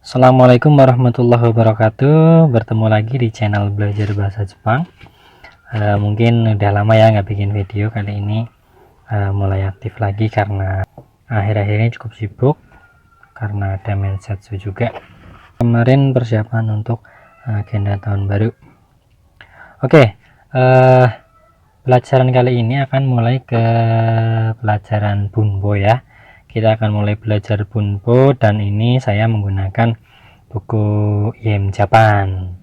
Assalamualaikum warahmatullahi wabarakatuh. Bertemu lagi di channel belajar bahasa Jepang. Mungkin udah lama ya nggak bikin video. Kali ini mulai aktif lagi karena akhir-akhir ini cukup sibuk karena ada mensetsu juga. Kemarin persiapan untuk agenda tahun baru. Oke, pelajaran kali ini akan mulai ke pelajaran bunbo ya. Kita akan mulai belajar bunbo dan ini saya menggunakan buku IM Japan.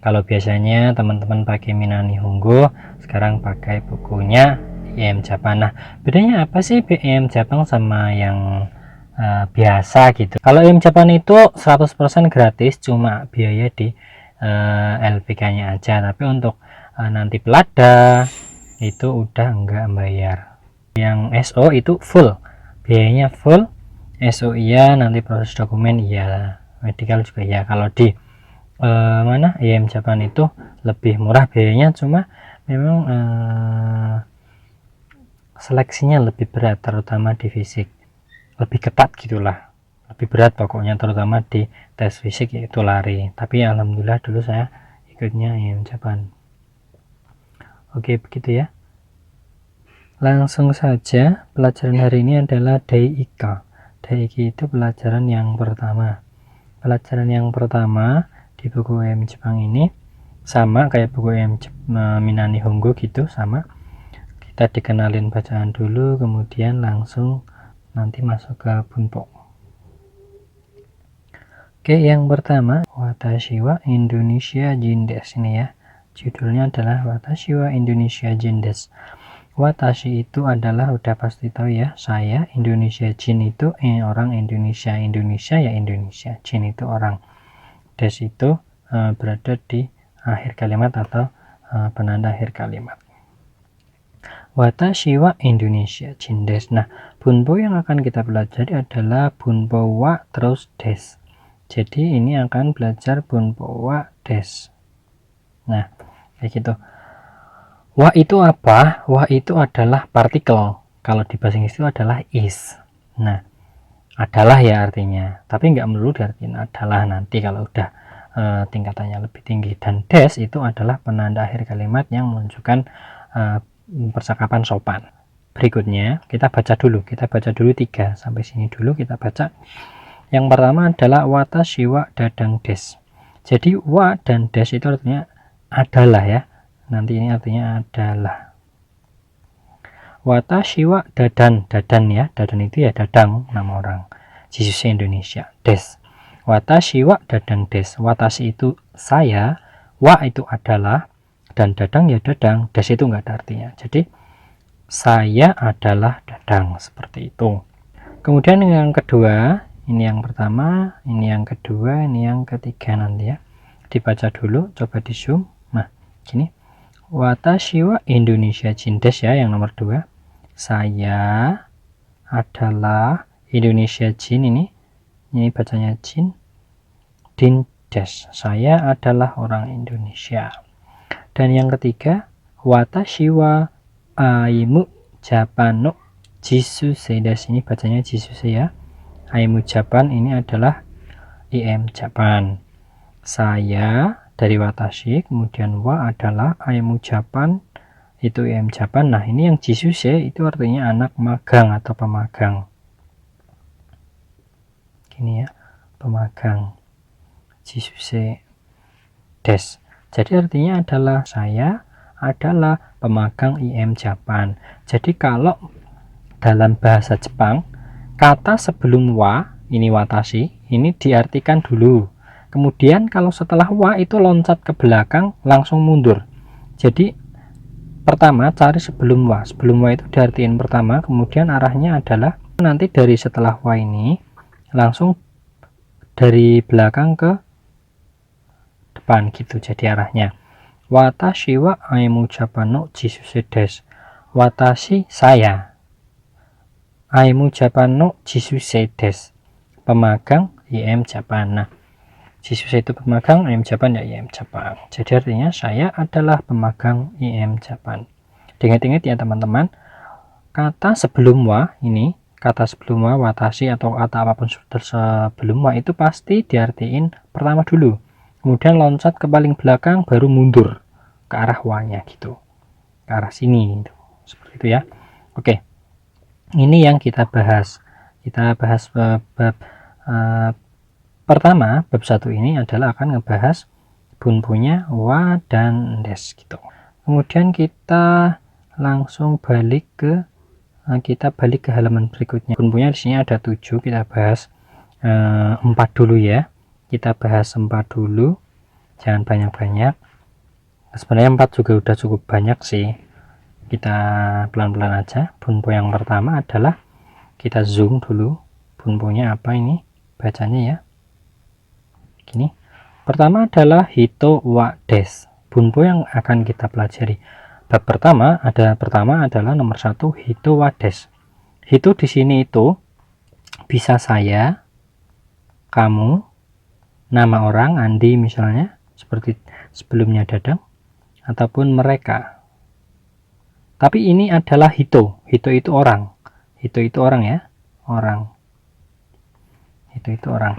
Kalau biasanya teman-teman pakai Minani Hongo, sekarang pakai bukunya IM Japan. Nah, bedanya apa sih IM Japan sama yang biasa gitu? Kalau IM Japan itu 100% gratis, cuma biaya di LPK-nya aja. Tapi untuk nanti pelada itu udah enggak bayar. Yang SO itu full, biayanya full. SO iya, nanti proses dokumen iya, medical juga ya. Kalau di mana IM Japan itu lebih murah biayanya, cuma memang seleksinya lebih berat, terutama di fisik lebih ketat gitulah, lebih berat pokoknya, terutama di tes fisik yaitu lari. Tapi alhamdulillah dulu saya ikutnya IM Japan. Oke, begitu ya. Langsung saja, pelajaran hari ini adalah Daiika. Daiiki itu pelajaran yang pertama. Pelajaran yang pertama di buku IM Jepang ini sama kayak buku IM Minani Hongo gitu, sama. Kita dikenalin bacaan dulu, kemudian langsung nanti masuk ke bunpo. Oke, yang pertama Watashi wa Indonesia Jin desu ini ya. Judulnya adalah Watashi wa Indonesia Jin desu. Watashi itu adalah, udah pasti tahu ya, saya. Indonesia Jin itu orang Indonesia. Indonesia ya Indonesia. Jin itu orang. Des itu berada di akhir kalimat atau penanda akhir kalimat. Watashi wa Indonesia Jin des. Nah, bunpo yang akan kita pelajari adalah bunpo wa terus des. Jadi ini akan belajar bunpo wa des. Nah, kayak gitu. Wa itu apa? Wa itu adalah partikel. Kalau di bahasa Inggris itu adalah is. Nah, adalah ya artinya. Tapi nggak melulu diartikan adalah nanti kalau udah tingkatannya lebih tinggi. Dan des itu adalah penanda akhir kalimat yang menunjukkan percakapan sopan. Berikutnya kita baca dulu. Kita baca dulu 3 sampai sini dulu kita baca. Yang pertama adalah watashi wa dadang des. Jadi wa dan des itu artinya adalah ya. Nanti ini artinya adalah. Watashi wa dadan ya, dadan itu ya dadang, nama orang Jisuse Indonesia. Des, watashi wa dadang des. Watashi itu saya, wa itu adalah, dan dadang ya dadang. Des itu enggak ada artinya, jadi saya adalah dadang, seperti itu. Kemudian yang kedua, ini yang pertama, ini yang kedua, ini yang ketiga nanti ya. Dibaca dulu, coba di zoom. Nah, gini. Watashi wa Indonesia Jin desu ya, yang nomor 2. Saya adalah Indonesia Jin, ini bacanya Jin. Din desu, saya adalah orang Indonesia. Dan yang ketiga, watashi wa aimu Japan no Jisuse desu, ini bacanya Jisuse ya. Aimu Japan ini adalah IM Japan. Saya dari watashi, kemudian wa adalah aimu Japan, itu IM Japan. Nah, ini yang jisuse itu artinya anak magang atau pemagang. Gini ya, pemagang. Jisuse des. Jadi artinya adalah saya adalah pemagang IM Japan. Jadi kalau dalam bahasa Jepang, kata sebelum wa, ini watashi, ini diartikan dulu. Kemudian kalau setelah wa itu loncat ke belakang, langsung mundur. Jadi pertama cari sebelum wa. Sebelum wa itu diartikan pertama, kemudian arahnya adalah nanti dari setelah wa ini langsung dari belakang ke depan gitu. Jadi arahnya watashi wa aimu Japan no Jisuse desu. Watashi saya, aimu Japan no Jisuse desu, pemagang IM Japan. Nah, Jisuse itu pemagang, IM Japan ya IM Japan. Jadi artinya saya adalah pemagang IM Japan. Ingat-ingat ya teman-teman, kata sebelum wa ini kata sebelum wa, watashi atau kata apapun sebelum wa itu pasti diartiin pertama dulu, kemudian loncat ke paling belakang baru mundur ke arah wa-nya gitu, ke arah sini gitu. Seperti itu ya. Oke, ini yang kita bahas bab pertama. Bab 1 ini adalah akan ngebahas bunpunya wa dan des gitu. Kemudian kita langsung balik ke halaman berikutnya. Bunpunya di sini ada 7, kita bahas 4 dulu ya. Kita bahas 4 dulu, jangan banyak-banyak. Sebenarnya 4 juga udah cukup banyak sih. Kita pelan-pelan aja. Bunpu yang pertama adalah, kita zoom dulu bunpunya apa ini bacanya ya. Gini. Pertama adalah hito wa des. Bunpu yang akan kita pelajari. Bab pertama adalah nomor 1 hito wa des. Hito di sini itu bisa saya, kamu, nama orang Andi misalnya, seperti sebelumnya Dadang, ataupun mereka. Tapi ini adalah hito. Hito itu orang. Hito itu orang ya. Orang. Hito itu orang.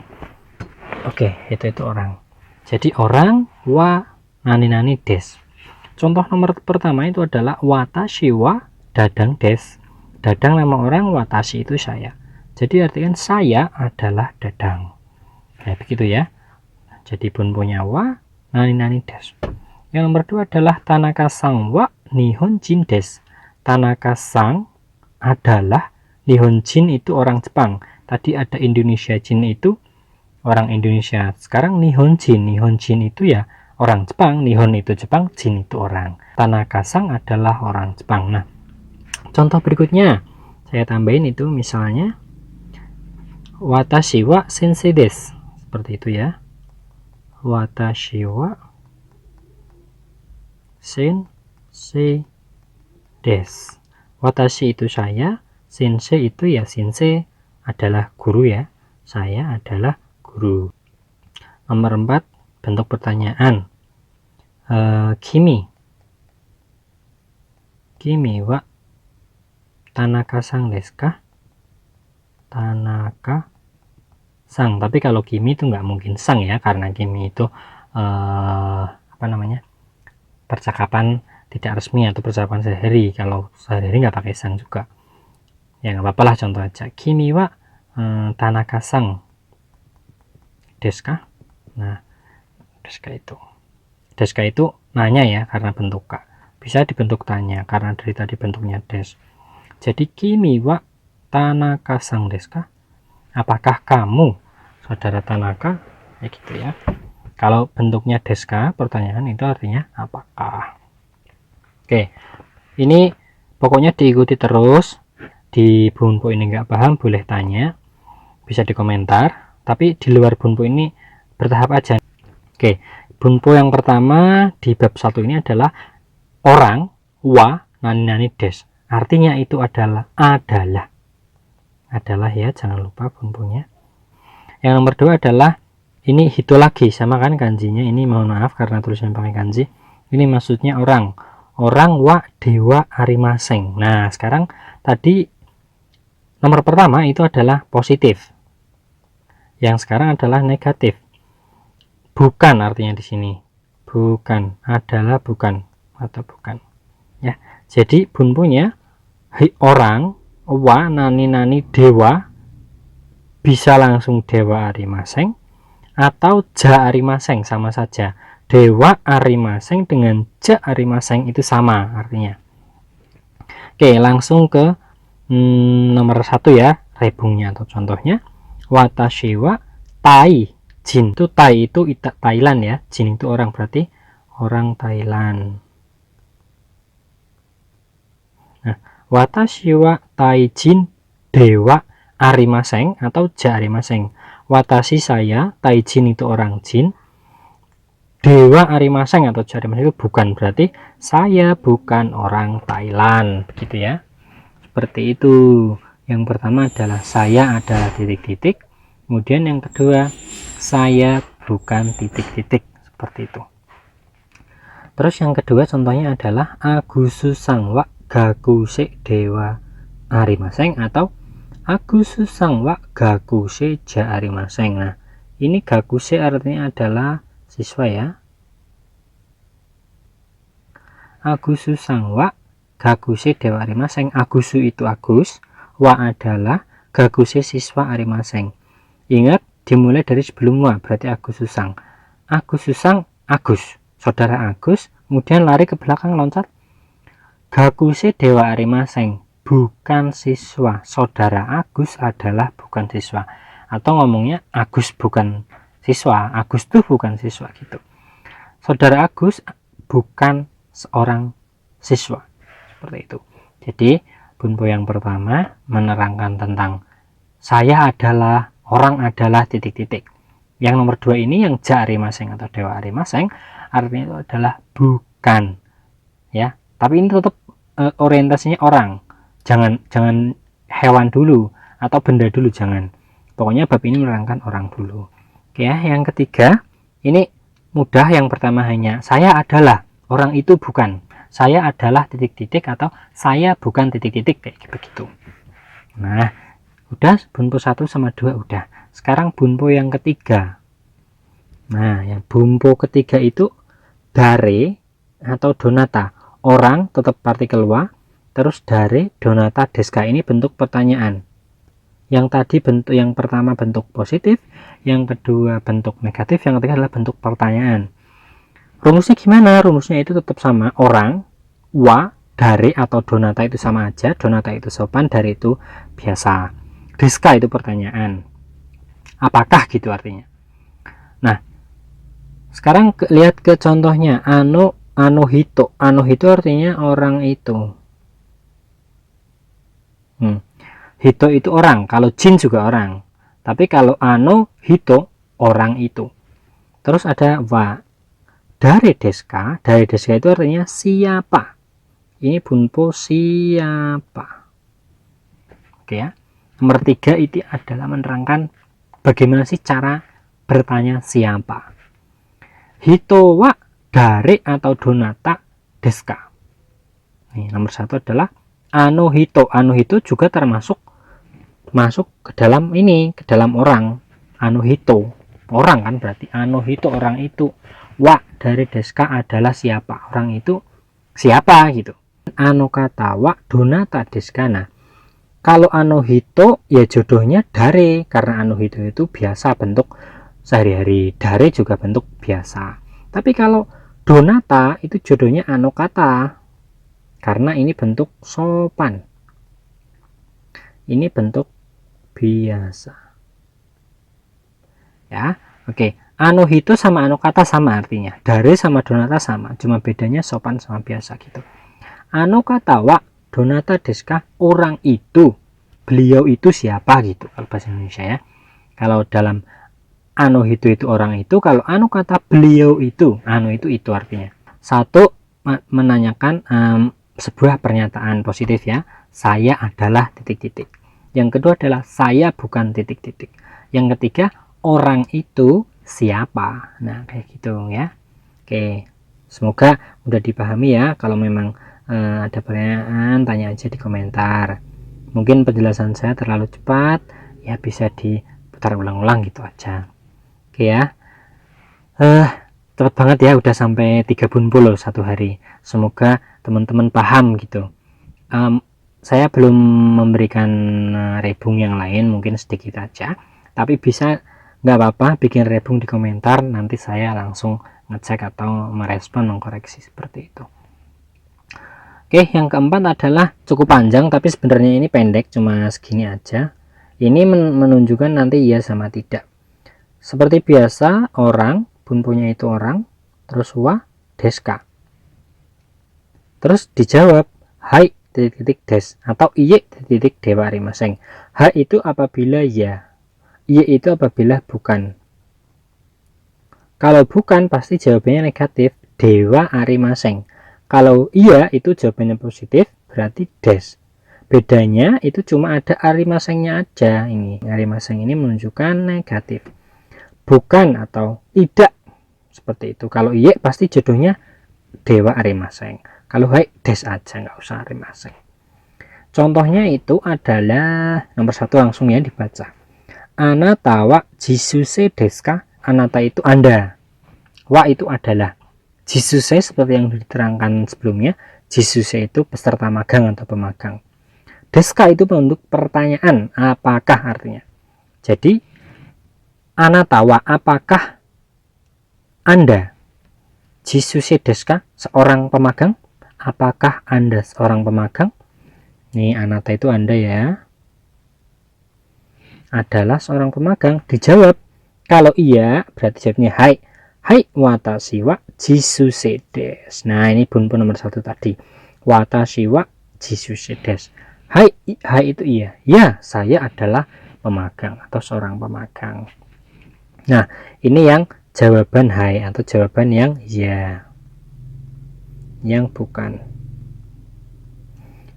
Oke, hito itu orang. Jadi orang wa nani des. Contoh nomor pertama itu adalah watashi wa Dadang des. Dadang nama orang, watashi itu saya. Jadi artikan saya adalah Dadang. Nah, begitu ya. Jadi bunpunya wa nani des. Yang nomor 2 adalah Tanaka-san wa Nihonjin des. Tanaka-san adalah, Nihonjin itu orang Jepang. Tadi ada Indonesia Jin itu orang Indonesia. Sekarang Nihonjin itu ya orang Jepang. Nihon itu Jepang, Jin itu orang. Tanaka-san adalah orang Jepang. Nah, contoh berikutnya saya tambahin itu misalnya watashi wa sensei des. Seperti itu ya. Watashi wa sensei des. Watashi itu saya, sensei itu ya, sensei adalah guru ya, saya adalah guru. Nomor 4, bentuk pertanyaan. Kimi wa Tanaka-san desu ka? Tanaka-san. Tapi kalau kimi itu nggak mungkin sang ya, karena kimi itu percakapan tidak resmi atau percakapan sehari. Kalau sehari nggak pakai sang juga ya, nggak apa-apa lah. Contoh aja, kimi wa Tanaka-san desu ka? Nah, desu itu nanya ya, karena bentuk ka. Bisa dibentuk tanya karena dari tadi bentuknya des. Jadi kimi wa Tanaka-san desu ka? Apakah kamu saudara Tanaka? Ya gitu ya. Kalau bentuknya desu ka, pertanyaan itu artinya apakah. Oke, ini pokoknya diikuti terus. Di bunpu ini nggak paham boleh tanya, bisa di komentar. Tapi di luar bunpu ini bertahap aja. Oke, bunpu yang pertama di bab 1 ini adalah orang wa nani des. Artinya itu adalah ya, jangan lupa bunpunya. Yang nomor 2 adalah ini hito lagi, sama kan kanjinya. Ini mohon maaf karena tulisannya pakai kanji. Ini maksudnya orang wa dewa arimaseng. Nah, sekarang tadi nomor pertama itu adalah positif, yang sekarang adalah negatif. Bukan artinya di sini. Bukan adalah bukan atau bukan. Ya. Jadi bunpunya orang wa nani dewa, bisa langsung dewa arimaseng atau ja arimaseng, sama saja. Dewa arimaseng dengan ja arimaseng itu sama artinya. Oke, langsung ke nomor 1 ya, rebungnya atau contohnya. Watashi wa tai jin. Itu tai itu Thailand ya, jin itu orang, berarti orang Thailand. Nah, watashi wa tai jin dewa arimaseng atau ja arimaseng. Watashi saya, taijin itu orang jin, dewa arimaseng atau ja arimaseng itu bukan, berarti saya bukan orang Thailand, begitu ya. Seperti itu. Yang pertama adalah saya adalah titik-titik, kemudian yang kedua saya bukan titik-titik, seperti itu. Terus yang kedua contohnya adalah agusu sang wa gakuse dewa arimaseng atau Agussusang wa gakuse ja arimaseng. Nah, ini gakuse artinya adalah siswa ya. Agussusang wa gakuse dewa arimaseng. Agusu itu Agus, wa adalah gakuse siswa arimaseng. Ingat dimulai dari sebelum wa, berarti Agussusang. Agussusang Agus, saudara Agus, kemudian lari ke belakang loncat. Gakuse dewa arimaseng, bukan siswa. Saudara Agus adalah bukan siswa. Atau ngomongnya Agus bukan siswa, Agus tuh bukan siswa gitu. Saudara Agus bukan seorang siswa. Seperti itu. Jadi bunpo yang pertama menerangkan tentang saya adalah, orang adalah, titik-titik. Yang nomor 2 ini yang ja arimaseng atau dewa arimaseng, artinya itu adalah bukan ya, tapi ini tetap orientasinya orang, jangan hewan dulu atau benda dulu, jangan. Pokoknya bab ini menerangkan orang dulu. Oke ya, yang ketiga ini mudah. Yang pertama hanya saya adalah, orang itu bukan, saya adalah titik-titik atau saya bukan titik-titik, kayak begitu. Nah, udah bunpo 1 sama 2 udah. Sekarang bunpo yang ketiga. Nah, yang bunpo ketiga itu dare atau donata. Orang tetap partikel wa, terus dare donata deska, ini bentuk pertanyaan. Yang tadi bentuk yang pertama bentuk positif, yang kedua bentuk negatif, yang ketiga adalah bentuk pertanyaan. Rumusnya gimana? Rumusnya itu tetap sama. Orang, wa, dare atau donata itu sama aja. Donata itu sopan, dare itu biasa. Deska itu pertanyaan. Apakah gitu artinya. Nah, sekarang lihat ke contohnya. Anohito. Anohito artinya orang itu. Hito itu orang. Kalau jin juga orang. Tapi kalau anohito, orang itu. Terus ada wa. Dare deska. Dare deska itu artinya siapa. Ini bunpo siapa. Oke ya. Nomor 3 itu adalah menerangkan bagaimana sih cara bertanya siapa. Hito wa dare atau donata deska. Nih, nomor 1 adalah anohito. Anohito juga termasuk ke dalam ini, ke dalam orang. Anohito orang kan, berarti anohito orang itu. Wa dari deska adalah siapa, orang itu siapa gitu. Anokata wa donata deska. Nah, kalau anohito ya jodohnya dare, karena anohito itu biasa bentuk sehari-hari, dare juga bentuk biasa. Tapi kalau donata itu jodohnya anokata, karena ini bentuk sopan, ini bentuk biasa ya. Oke, anohito sama anokata sama artinya, dare sama donata sama, cuma bedanya sopan sama biasa gitu. Anokata wa donata deska, orang itu, beliau itu siapa gitu kalau bahasa Indonesia ya. Kalau dalam anohito itu orang itu, kalau anokata beliau itu, anu itu artinya. Satu, menanyakan sebuah pernyataan positif ya, saya adalah titik-titik. Yang kedua adalah saya bukan titik-titik. Yang ketiga, orang itu siapa. Nah, kayak gitu ya. Oke, semoga mudah dipahami ya. Kalau memang ada pertanyaan, tanya aja di komentar. Mungkin penjelasan saya terlalu cepat, ya bisa diputar ulang-ulang gitu aja. Oke ya. Cepat banget ya, udah sampai 3 bunpo loh satu hari. Semoga teman-teman paham gitu. Saya belum memberikan rebung yang lain, mungkin sedikit aja. Tapi bisa, nggak apa-apa, bikin rebung di komentar. Nanti saya langsung ngecek atau merespon, mengkoreksi seperti itu. Oke, yang keempat adalah cukup panjang, tapi sebenarnya ini pendek, cuma segini aja. Ini menunjukkan nanti iya sama tidak. Seperti biasa, orang, bunponya itu orang, terus wa, deska. Terus dijawab, hai, titik-titik des, atau iye, titik-titik dewa arimaseng. Hai itu apabila ya, iye itu apabila bukan. Kalau bukan, pasti jawabannya negatif, dewa arimaseng. Kalau iya itu jawabannya positif, berarti des. Bedanya itu cuma ada arimasengnya aja. Ini arimaseng ini menunjukkan negatif, bukan atau tidak, seperti itu. Kalau iya pasti jodohnya dewa arimaseng. Kalau hai des aja, nggak usah arimaseng. Contohnya itu adalah nomor 1, langsung ya dibaca. Anata wa jisuse desu ka? Anata itu Anda, wa itu adalah, jisuse seperti yang diterangkan sebelumnya, jisuse itu peserta magang atau pemagang. Desu ka itu bentuk pertanyaan, apakah artinya. Jadi anata wa, apakah Anda, jisuse desu ka, seorang pemagang, apakah Anda seorang pemagang. Nih anata itu Anda ya, adalah seorang pemagang. Dijawab kalau iya berarti jawabnya hai. Hai watashi wa jisuse desu. Nah ini bunpo nomor 1 tadi, watashi wa jisuse desu. Hai, hai itu iya, ya saya adalah pemagang atau seorang pemagang. Nah ini yang jawaban hai atau jawaban yang ya, yang bukan.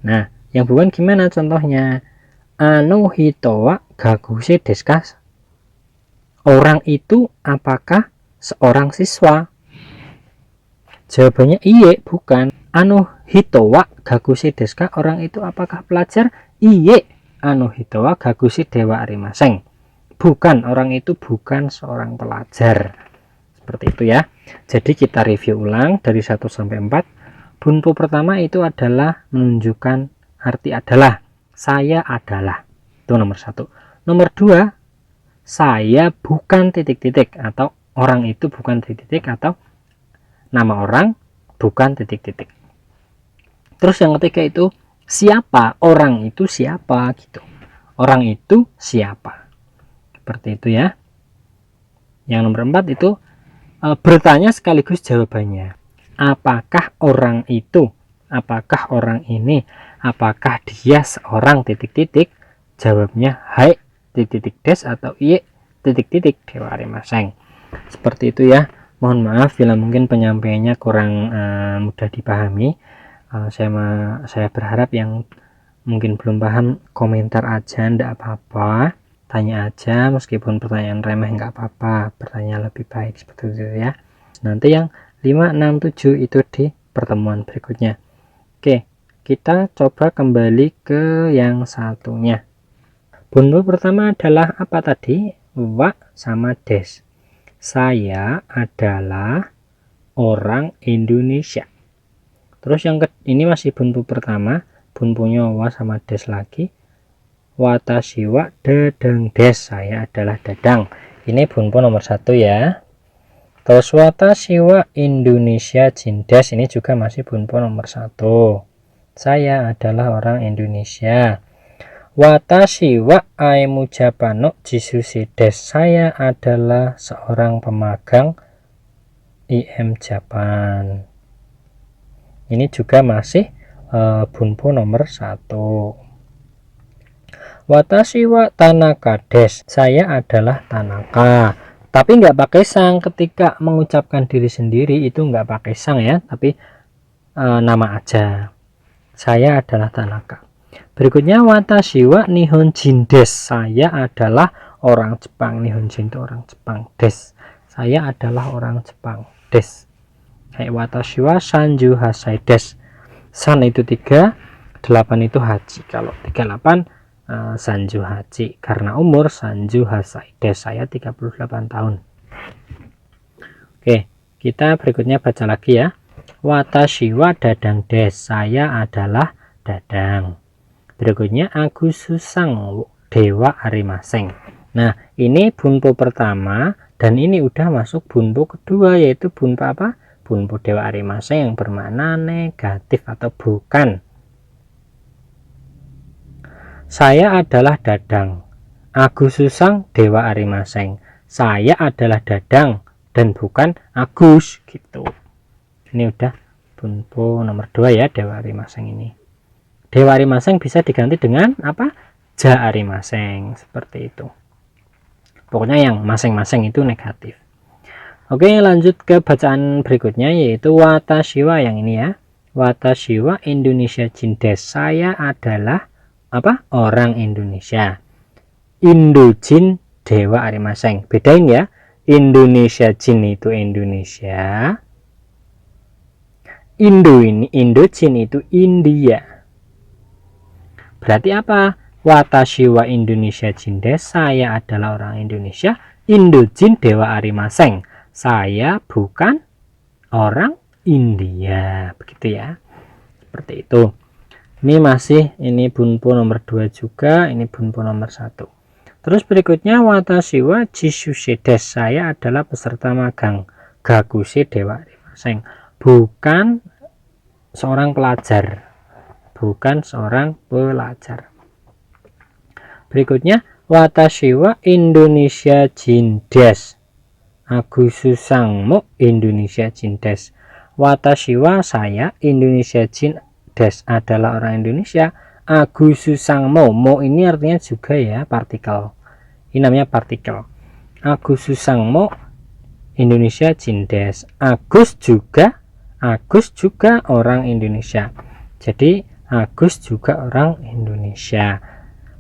Nah yang bukan gimana contohnya? Anu hito wa gaguse desu ka? Orang itu apakah seorang siswa? Jawabannya iye, bukan. Anu hito wa gaguse desu ka? Orang itu apakah pelajar? Iye, anu hito wa gaguse dewa arimaseng. Bukan, orang itu bukan seorang pelajar. Seperti itu ya. Jadi kita review ulang dari 1 sampai 4. Bunpo pertama itu adalah menunjukkan arti adalah, saya adalah, itu nomor 1. Nomor 2, saya bukan titik-titik, atau orang itu bukan titik-titik, atau nama orang bukan titik-titik. Terus yang ketiga itu siapa, orang itu siapa gitu, orang itu siapa, seperti itu ya. Yang nomor 4 itu bertanya sekaligus jawabannya, apakah orang itu, apakah orang ini, apakah dia seorang titik-titik. Jawabnya hai titik-titik des atau iye titik-titik dewa arimaseng. Seperti itu ya. Mohon maaf bila mungkin penyampaiannya kurang mudah dipahami. Saya berharap yang mungkin belum paham komentar aja, ndak apa-apa, tanya aja, meskipun pertanyaan remeh nggak apa-apa, bertanya lebih baik, seperti itu ya. Nanti yang 5, 6, 7 itu di pertemuan berikutnya. Oke, kita coba kembali ke yang satunya. Bunpo pertama adalah apa tadi? Wa sama des. Saya adalah orang Indonesia. Terus yang ini masih bunpo pertama, bunponya wa sama des lagi. Watashi wa dadang des. Saya adalah Dadang. Ini bunpo nomor 1 ya. Terus watashi wa Indonesia jin des. Ini juga masih bunpo nomor 1. Saya adalah orang Indonesia. Watashi wa aimu Japano jisuse desu. Saya adalah seorang pemagang IM Japan. Ini juga masih bunpo nomor 1. Watashi wa Tanaka desu. Saya adalah Tanaka. Tapi nggak pakai sang, ketika mengucapkan diri sendiri itu nggak pakai sang ya, tapi nama aja. Saya adalah Tanaka. Berikutnya watashi wa nihonjin desu. Saya adalah orang Jepang. Nihonjin itu orang Jepang. Desu, saya adalah orang Jepang. Desu. Watashi wa sanju hasai desu. San itu 3, 8 itu haji. Kalau 38 sanju haji. Karena umur sanju hasai desu. Saya 38 tahun. Oke, kita berikutnya baca lagi ya. Watashi wa dadang desu. Saya adalah Dadang. Berikutnya Agususang dewa arimaseng. Nah ini bunpo pertama, dan ini udah masuk bunpo kedua, yaitu bunpo apa? Bunpo dewa arimaseng yang bermakna negatif atau bukan. Saya adalah Dadang. Agususang dewa arimaseng. Saya adalah Dadang dan bukan Agus gitu. Ini udah bunpo nomor 2 ya, dewa arimaseng ini. Dewa arimaseng bisa diganti dengan apa? Ja arimaseng, seperti itu. Pokoknya yang masing-masing itu negatif. Oke, lanjut ke bacaan berikutnya, yaitu watashi wa yang ini ya. Watashi wa Indonesia jin desu. Saya adalah apa? Orang Indonesia. Indojin dewa arimaseng. Bedain ya. Indonesia jin itu Indonesia. Indojin itu India. Berarti apa? Watashi wa Indonesia jin desu. Saya adalah orang Indonesia. Indojin dewa arimaseng. Saya bukan orang India. Begitu ya. Seperti itu. Ini bunpo nomor 2 juga, ini bunpo nomor 1. Terus berikutnya watashi wa jisuse desu. Saya adalah peserta magang. Gakuse dewa arimaseng. Bukan seorang pelajar. Bukan seorang pelajar. Berikutnya watashi wa Indonesia jin desu. Agususangmo Indonesia jin desu. Watashi wa saya Indonesia jin desu adalah orang Indonesia. Agususangmo, mo ini artinya juga ya partikel. Ini namanya partikel. Agususangmo Indonesia jin desu. Agus juga orang Indonesia. Jadi Agus juga orang Indonesia.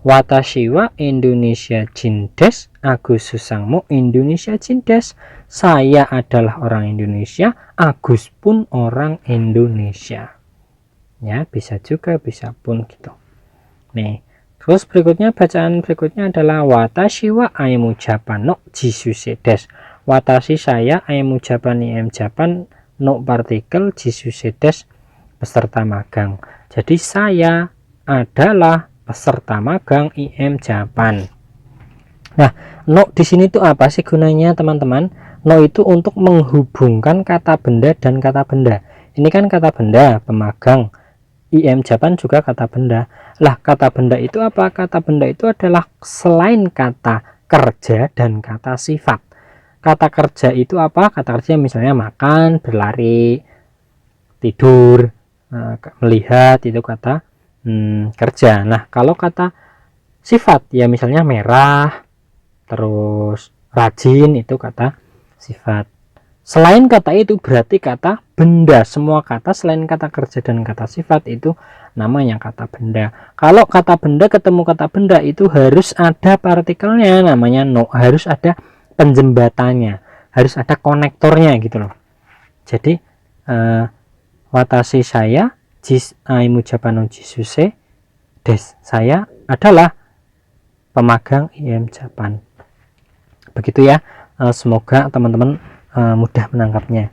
Watashi wa Indonesia jin desu. Agus Susangmo Indonesia jin desu. Saya adalah orang Indonesia. Agus pun orang Indonesia. Ya, bisa juga, bisa pun gitu. Nih, terus berikutnya bacaan berikutnya adalah watashi wa aimu Japan no jisuse desu. Watashi saya aimu Japan im Japan no partikel jisuse desu peserta magang. Jadi saya adalah peserta magang IM Japan. Nah, no di sini tuh apa sih gunanya teman-teman? No itu untuk menghubungkan kata benda dan kata benda. Ini kan kata benda, pemagang. IM Japan juga kata benda. Lah, kata benda itu apa? Kata benda itu adalah selain kata kerja dan kata sifat. Kata kerja itu apa? Kata kerja misalnya makan, berlari, tidur, melihat, itu kata kerja. Nah, kalau kata sifat ya misalnya merah, terus rajin, itu kata sifat. Selain kata itu berarti kata benda. Semua kata selain kata kerja dan kata sifat itu namanya kata benda. Kalau kata benda ketemu kata benda itu harus ada partikelnya, namanya no. Harus ada penjembatannya, harus ada konektornya gitu loh. Jadi watashi saya aimu Japan no jisuse desu. Saya adalah pemagang IM Japan. Begitu ya. Semoga teman-teman mudah menangkapnya.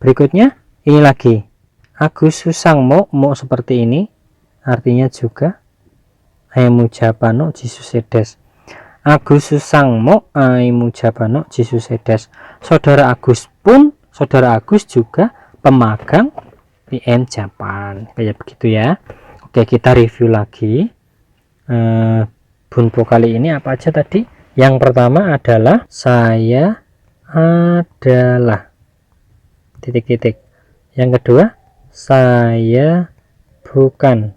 Berikutnya ini lagi. Agus Susangmo, mo seperti ini artinya juga aimu Japan no jisuse desu. Agus Susangmo aimu Japan no jisuse desu. Saudara Agus juga pemagang IM Japan. Kayak begitu ya. Oke, kita review lagi. Bunpo kali ini apa aja tadi? Yang pertama adalah saya adalah titik-titik. Yang kedua, saya bukan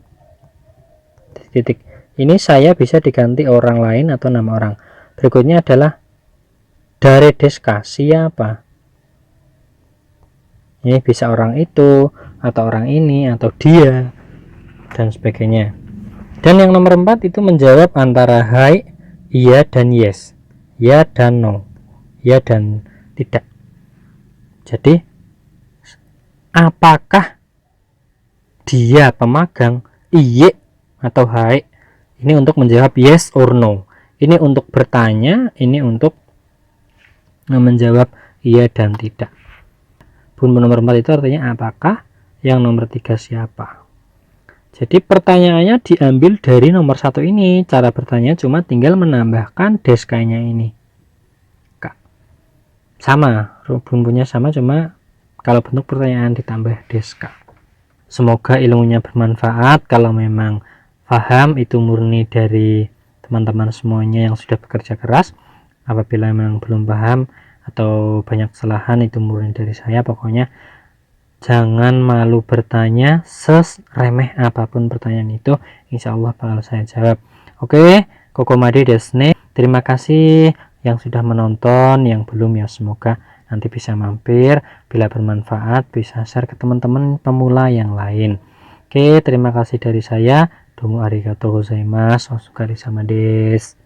titik-titik. Ini saya bisa diganti orang lain atau nama orang. Berikutnya adalah dari deska, siapa? Ini bisa orang itu atau orang ini atau dia dan sebagainya. Dan yang nomor 4 itu menjawab antara hai, iya dan yes, ya dan no, ya dan tidak. Jadi apakah dia pemagang, iya atau hai? Ini untuk menjawab yes or no. Ini untuk bertanya, ini untuk menjawab iya dan tidak. Bunpo nomor 4 itu artinya apakah, yang nomor 3 siapa. Jadi pertanyaannya diambil dari nomor 1 ini. Cara bertanya cuma tinggal menambahkan deskanya ini. Sama, bunpunya sama, cuma kalau bentuk pertanyaan ditambah deska. Semoga ilmunya bermanfaat. Kalau memang paham, itu murni dari teman-teman semuanya yang sudah bekerja keras. Apabila memang belum paham atau banyak kesalahan, itu murni dari saya. Pokoknya jangan malu bertanya, seremeh apapun pertanyaan itu, insya Allah bakal saya jawab. Oke, kokomade desu. Terima kasih yang sudah menonton, yang belum ya semoga nanti bisa mampir. Bila bermanfaat bisa share ke teman-teman pemula yang lain. Oke, terima kasih dari saya. Domo arigatou gozaimasu. Osukari sama des.